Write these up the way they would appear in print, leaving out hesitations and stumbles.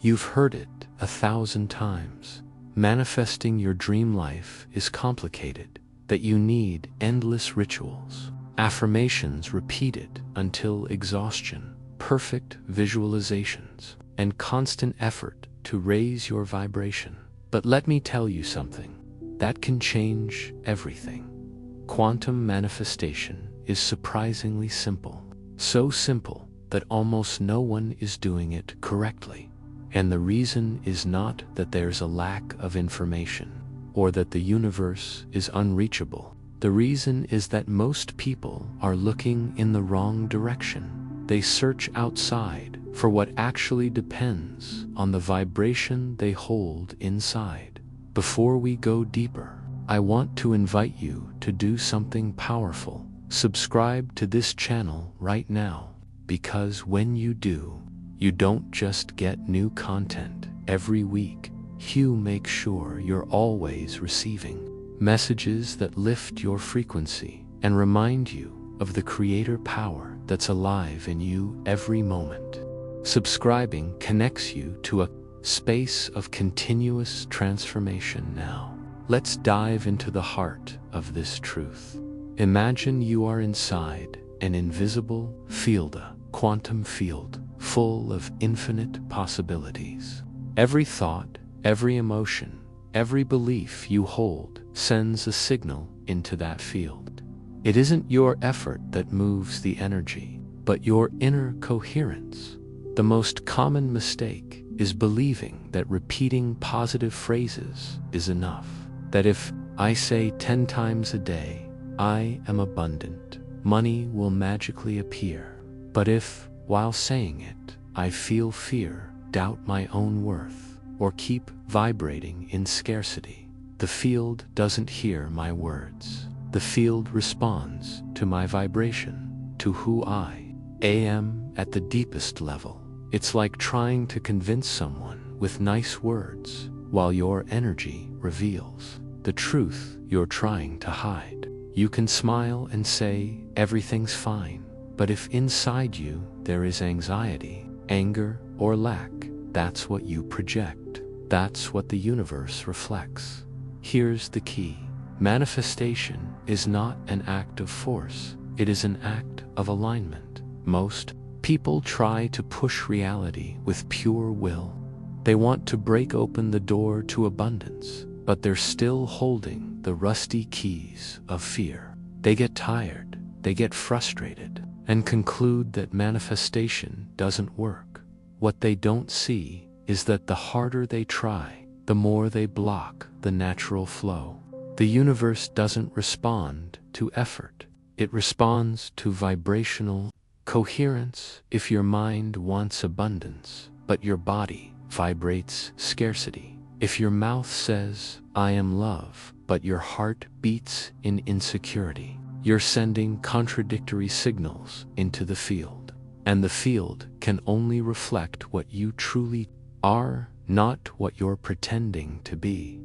You've heard it 1,000 times. Manifesting your dream life is complicated, that you need endless rituals, affirmations repeated until exhaustion, perfect visualizations, and constant effort to raise your vibration. But let me tell you something that can change everything. Quantum manifestation is surprisingly simple. So simple that almost no one is doing it correctly. And the reason is not that there's a lack of information or that the universe is unreachable. The reason is that most people are looking in the wrong direction. They search outside for what actually depends on the vibration they hold inside. Before we go deeper, I want to invite you to do something powerful. Subscribe to this channel right now, because when you do, you don't just get new content every week. You make sure you're always receiving messages that lift your frequency and remind you of the creator power that's alive in you every moment. Subscribing connects you to a space of continuous transformation now. Let's dive into the heart of this truth. Imagine you are inside an invisible field, a quantum field, full of infinite possibilities. Every thought, every emotion, every belief you hold sends a signal into that field. It isn't your effort that moves the energy, but your inner coherence. The most common mistake is believing that repeating positive phrases is enough. That if I say 10 times a day, I am abundant, money will magically appear. But if, while saying it, I feel fear, doubt my own worth, or keep vibrating in scarcity, the field doesn't hear my words. The field responds to my vibration, to who I am at the deepest level. It's like trying to convince someone with nice words while your energy reveals the truth you're trying to hide. You can smile and say everything's fine, but if inside you there is anxiety, anger, or lack, that's what you project. That's what the universe reflects. Here's the key. Manifestation is not an act of force. It is an act of alignment. Most people try to push reality with pure will. They want to break open the door to abundance, but they're still holding the rusty keys of fear. They get tired, they get frustrated, and conclude that manifestation doesn't work. What they don't see is that the harder they try, the more they block the natural flow. The universe doesn't respond to effort. It responds to vibrational coherence. If your mind wants abundance, but your body vibrates scarcity. If your mouth says, I am love, but your heart beats in insecurity, you're sending contradictory signals into the field. And the field can only reflect what you truly are, not what you're pretending to be.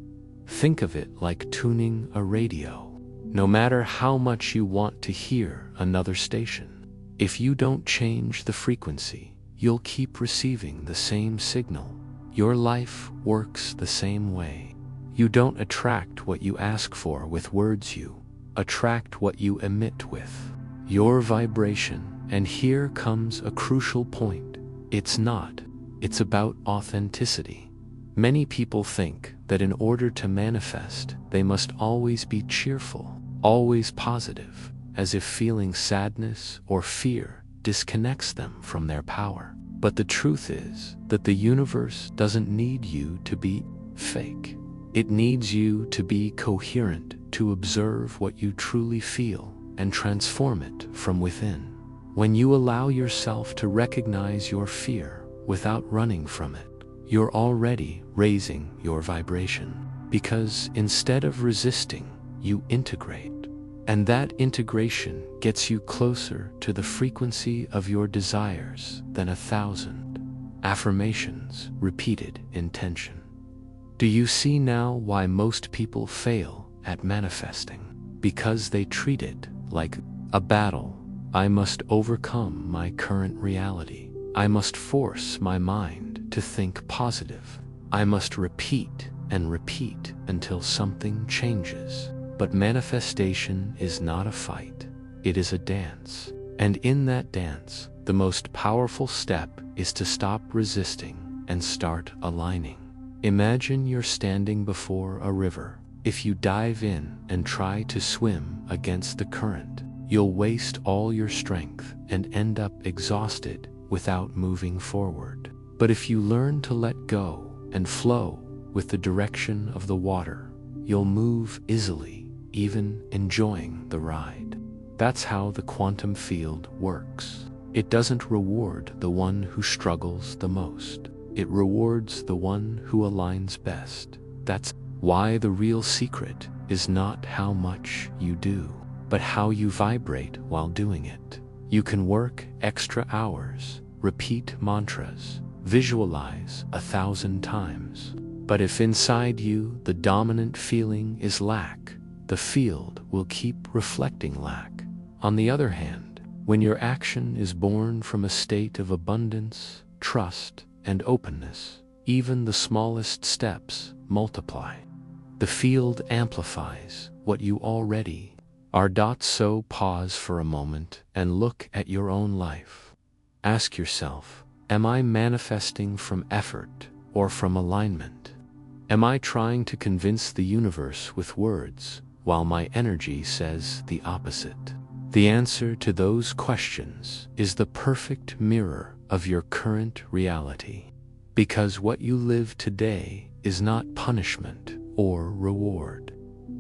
Think of it like tuning a radio. No matter how much you want to hear another station, if you don't change the frequency, you'll keep receiving the same signal. Your life works the same way. You don't attract what you ask for with words, you attract what you emit with your vibration. And here comes a crucial point. It's about authenticity. Many people think that in order to manifest, they must always be cheerful, always positive, as if feeling sadness or fear disconnects them from their power. But the truth is that the universe doesn't need you to be fake. It needs you to be coherent, to observe what you truly feel and transform it from within. When you allow yourself to recognize your fear without running from it, you're already raising your vibration. Because instead of resisting, you integrate. And that integration gets you closer to the frequency of your desires than 1,000 affirmations repeated in tension. Do you see now why most people fail at manifesting? Because they treat it like a battle. I must overcome my current reality. I must force my mind to to think positive. I must repeat and repeat until something changes. But manifestation is not a fight. It is a dance. And in that dance, the most powerful step is to stop resisting and start aligning. Imagine you're standing before a river. If you dive in and try to swim against the current, you'll waste all your strength and end up exhausted without moving forward. But if you learn to let go and flow with the direction of the water, you'll move easily, even enjoying the ride. That's how the quantum field works. It doesn't reward the one who struggles the most. It rewards the one who aligns best. That's why the real secret is not how much you do, but how you vibrate while doing it. You can work extra hours, repeat mantras, visualize 1,000 times. But if inside you the dominant feeling is lack, the field will keep reflecting lack. On the other hand, when your action is born from a state of abundance, trust, and openness, even the smallest steps multiply. The field amplifies what you already are. So pause for a moment and look at your own life. Ask yourself, am I manifesting from effort or from alignment? Am I trying to convince the universe with words while my energy says the opposite? The answer to those questions is the perfect mirror of your current reality. Because what you live today is not punishment or reward.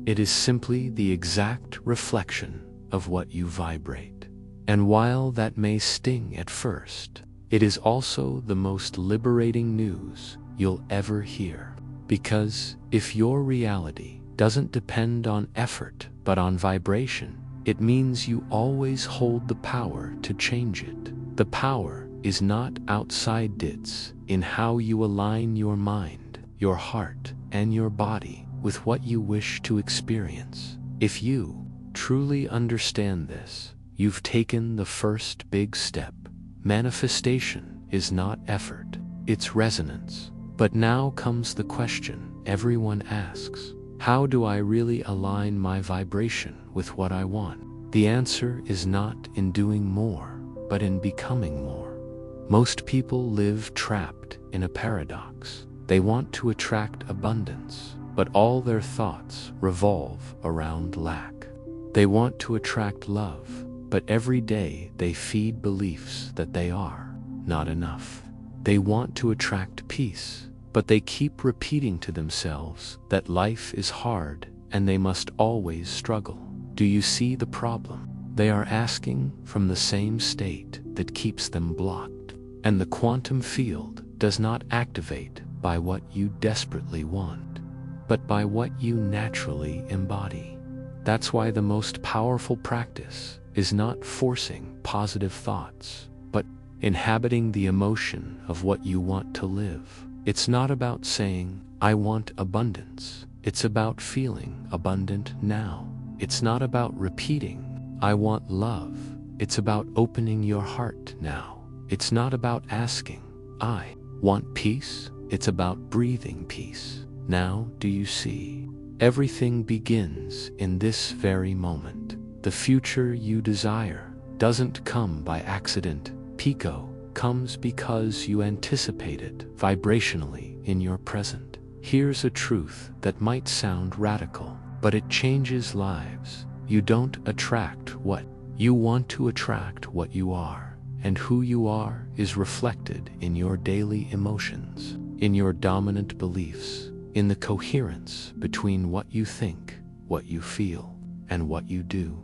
It is simply the exact reflection of what you vibrate. And while that may sting at first, it is also the most liberating news you'll ever hear. Because if your reality doesn't depend on effort but on vibration, it means you always hold the power to change it. The power is not outside, it's in how you align your mind, your heart, and your body with what you wish to experience. If you truly understand this, you've taken the first big step. Manifestation is not effort, it's resonance. But now comes the question everyone asks: how do I really align my vibration with what I want? The answer is not in doing more, but in becoming more. Most people live trapped in a paradox. They want to attract abundance, but all their thoughts revolve around lack. They want to attract love, but every day they feed beliefs that they are not enough. They want to attract peace, but they keep repeating to themselves that life is hard and they must always struggle. Do you see the problem? They are asking from the same state that keeps them blocked. And the quantum field does not activate by what you desperately want, but by what you naturally embody. That's why the most powerful practice is not forcing positive thoughts, but inhabiting the emotion of what you want to live. It's not about saying, I want abundance. It's about feeling abundant now. It's not about repeating, I want love. It's about opening your heart now. It's not about asking, I want peace. It's about breathing peace. Now, do you see? Everything begins in this very moment. The future you desire doesn't come by accident. Pico comes because you anticipate it vibrationally in your present. Here's a truth that might sound radical, but it changes lives. You don't attract what you want to attract what you are. And who you are is reflected in your daily emotions, in your dominant beliefs, in the coherence between what you think, what you feel, and what you do.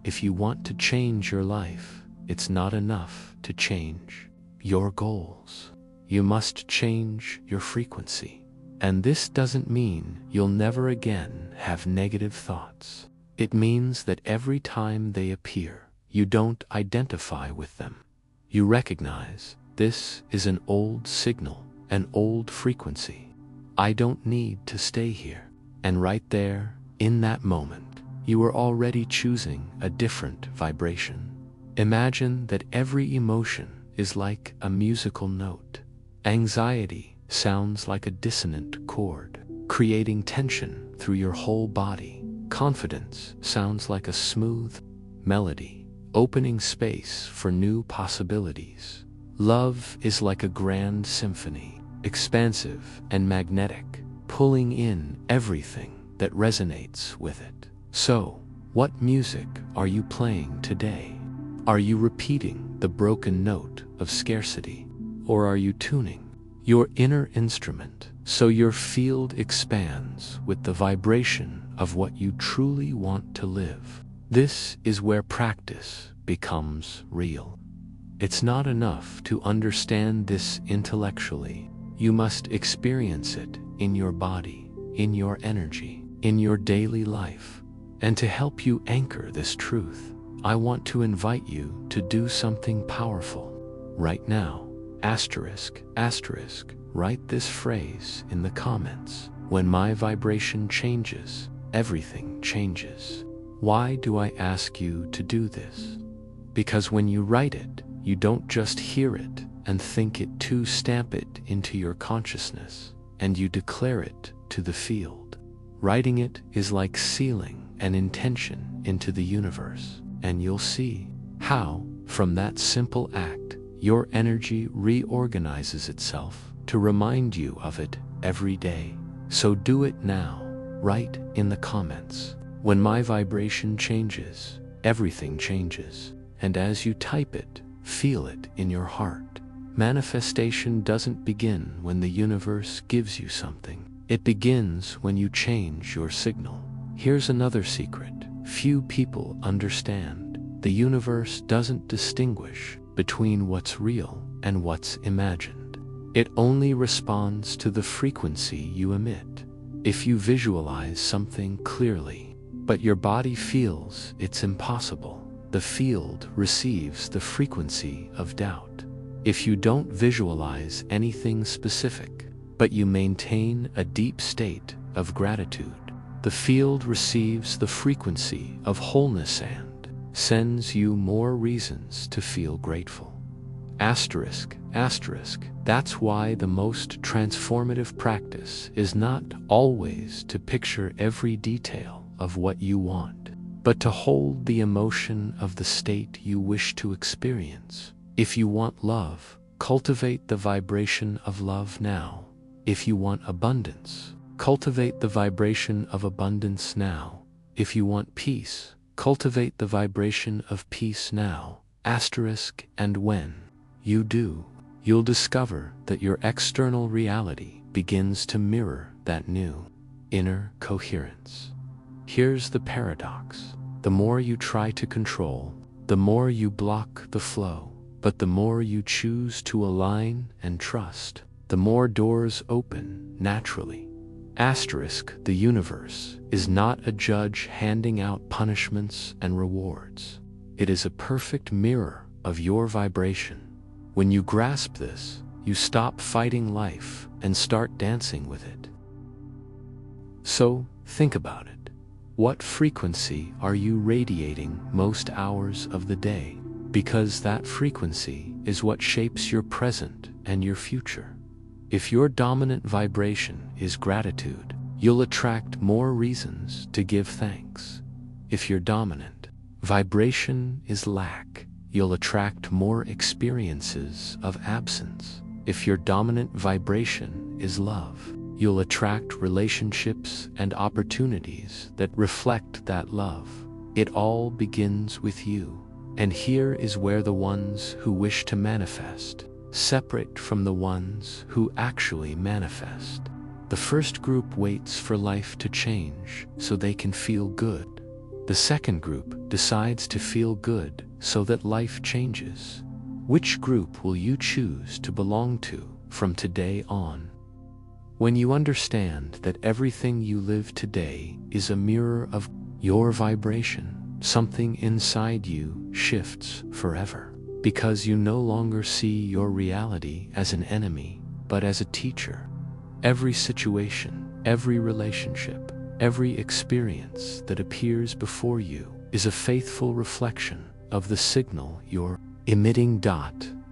If you want to change your life, it's not enough to change your goals. You must change your frequency. And this doesn't mean you'll never again have negative thoughts. It means that every time they appear, you don't identify with them. You recognize this is an old signal, an old frequency. I don't need to stay here. And right there, in that moment, you are already choosing a different vibration. Imagine that every emotion is like a musical note, Anxiety sounds like a dissonant chord, creating tension through your whole body. Confidence sounds like a smooth melody, opening space for new possibilities. Love is like a grand symphony, expansive and magnetic, pulling in everything that resonates with it. So, what music are you playing today? Are you repeating the broken note of scarcity? Or are you tuning your inner instrument so your field expands with the vibration of what you truly want to live? This is where practice becomes real. It's not enough to understand this intellectually. You must experience it in your body, in your energy, in your daily life. And to help you anchor this truth, I want to invite you to do something powerful. Right now, asterisk, write this phrase in the comments. When my vibration changes, everything changes. Why do I ask you to do this? Because when you write it, you don't just hear it and think it to stamp it into your consciousness, and you declare it to the field. Writing it is like sealing an intention into the universe, and you'll see how, from that simple act, your energy reorganizes itself to remind you of it every day. So do it now. Write in the comments. When my vibration changes, everything changes. And as you type it, feel it in your heart. Manifestation doesn't begin when the universe gives you something. It begins when you change your signal. Here's another secret few people understand. The universe doesn't distinguish between what's real and what's imagined. It only responds to the frequency you emit. If you visualize something clearly, but your body feels it's impossible, the field receives the frequency of doubt. If you don't visualize anything specific, but you maintain a deep state of gratitude, the field receives the frequency of wholeness and sends you more reasons to feel grateful. Asterisk, that's why the most transformative practice is not always to picture every detail of what you want, but to hold the emotion of the state you wish to experience. If you want love, cultivate the vibration of love now. If you want abundance, cultivate the vibration of abundance now. If you want peace, cultivate the vibration of peace now. Asterisk, and when you do, you'll discover that your external reality begins to mirror that new inner coherence. Here's the paradox. The more you try to control, the more you block the flow. But the more you choose to align and trust, the more doors open naturally. Asterisk, the universe is not a judge handing out punishments and rewards. It is a perfect mirror of your vibration. When you grasp this, you stop fighting life and start dancing with it. So, think about it. What frequency are you radiating most hours of the day? Because that frequency is what shapes your present and your future. If your dominant vibration is gratitude, you'll attract more reasons to give thanks. If your dominant vibration is lack, you'll attract more experiences of absence. If your dominant vibration is love, you'll attract relationships and opportunities that reflect that love. It all begins with you. And here is where the ones who wish to manifest separate from the ones who actually manifest. The first group waits for life to change so they can feel good. The second group decides to feel good so that life changes. Which group will you choose to belong to from today on? When you understand that everything you live today is a mirror of your vibration, something inside you shifts forever, because you no longer see your reality as an enemy, but as a teacher. Every situation, every relationship, every experience that appears before you is a faithful reflection of the signal you're emitting.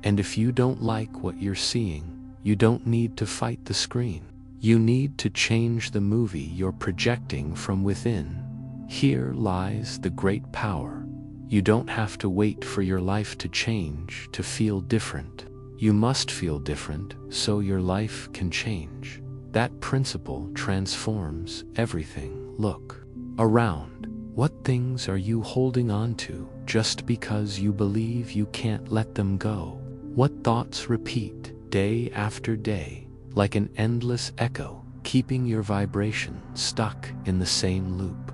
And if you don't like what you're seeing, you don't need to fight the screen. You need to change the movie you're projecting from within. Here lies the great power. You don't have to wait for your life to change to feel different. You must feel different so your life can change. That principle transforms everything. Look around. What things are you holding on to just because you believe you can't let them go? What thoughts repeat day after day like an endless echo, keeping your vibration stuck in the same loop?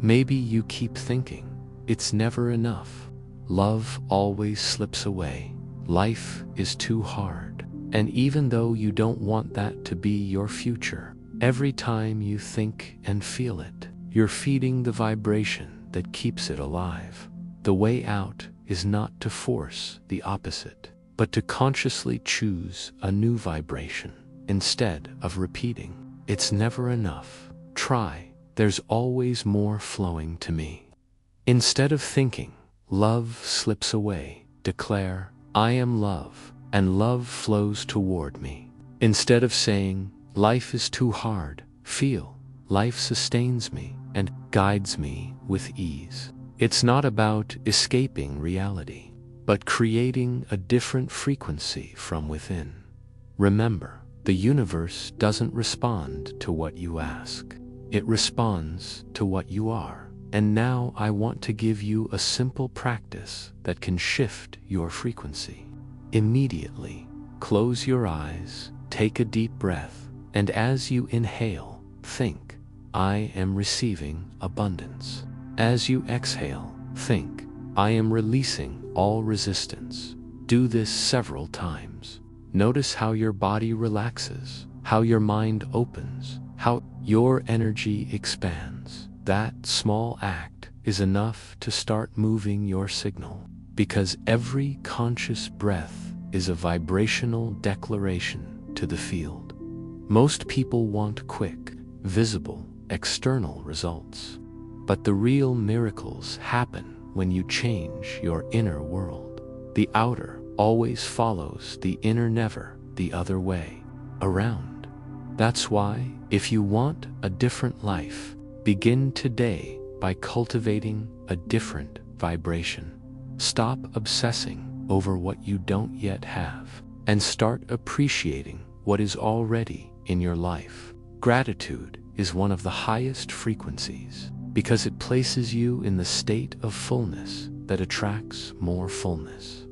Maybe you keep thinking, it's never enough. Love always slips away. Life is too hard. And even though you don't want that to be your future, every time you think and feel it, you're feeding the vibration that keeps it alive. The way out is not to force the opposite, but to consciously choose a new vibration instead of repeating, it's never enough. Try, there's always more flowing to me. Instead of thinking, love slips away, declare, I am love, and love flows toward me. Instead of saying, life is too hard, feel, life sustains me and guides me with ease. It's not about escaping reality, but creating a different frequency from within. Remember, the universe doesn't respond to what you ask. It responds to what you are. And now I want to give you a simple practice that can shift your frequency. Immediately, close your eyes, take a deep breath, and as you inhale, think, I am receiving abundance. As you exhale, think, I am releasing all resistance. Do this several times. Notice how your body relaxes, how your mind opens, how your energy expands. That small act is enough to start moving your signal, because every conscious breath is a vibrational declaration to the field. Most people want quick, visible, external results, but the real miracles happen when you change your inner world. The outer always follows the inner, never the other way around. That's why, if you want a different life, begin today by cultivating a different vibration. Stop obsessing over what you don't yet have, and start appreciating what is already in your life. Gratitude is one of the highest frequencies, because it places you in the state of fullness that attracts more fullness.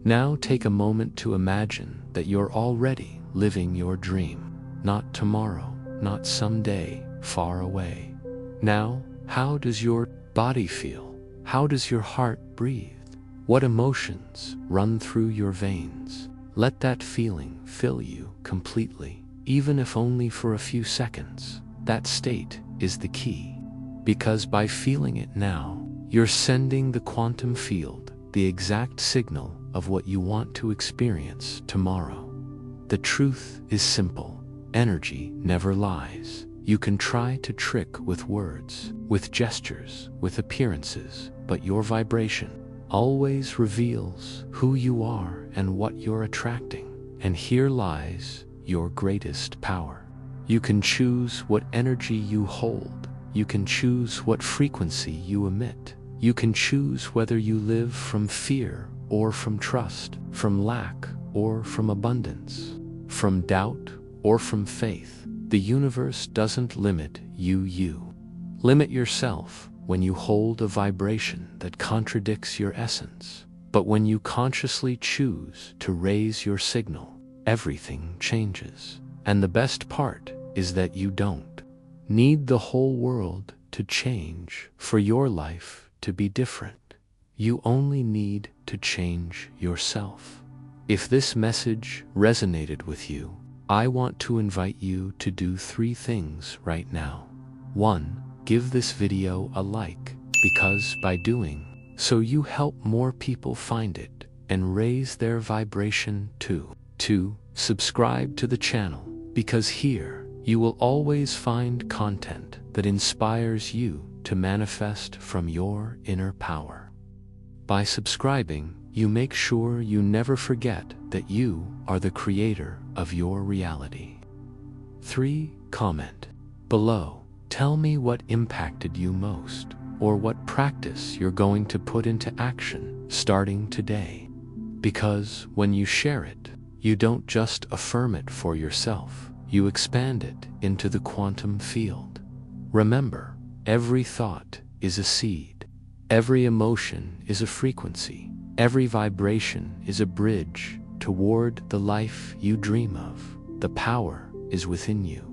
Now take a moment to imagine that you're already living your dream, not tomorrow, not someday far away. Now, how does your body feel? How does your heart breathe? What emotions run through your veins? Let that feeling fill you completely, even if only for a few seconds. That state is the key, because by feeling it now, you're sending the quantum field the exact signal of what you want to experience tomorrow. The truth is simple. Energy never lies. You can try to trick with words, with gestures, with appearances, but your vibration always reveals who you are and what you're attracting. And here lies your greatest power. You can choose what energy you hold. You can choose what frequency you emit. You can choose whether you live from fear or from trust, from lack or from abundance, from doubt or from faith. The universe doesn't limit you. You limit yourself when you hold a vibration that contradicts your essence. But when you consciously choose to raise your signal, everything changes. And the best part is that you don't need the whole world to change for your life to be different. You only need to change yourself. If this message resonated with you, I want to invite you to do 3 things right now. 1. Give this video a like, because by doing so you help more people find it and raise their vibration too. 2. Subscribe to the channel, because here you will always find content that inspires you to manifest from your inner power. By subscribing, you make sure you never forget that you are the creator of your reality. 3. Comment below. Tell me what impacted you most, or what practice you're going to put into action starting today. Because when you share it, you don't just affirm it for yourself, you expand it into the quantum field. Remember, every thought is a seed. Every emotion is a frequency. Every vibration is a bridge toward the life you dream of. The power is within you.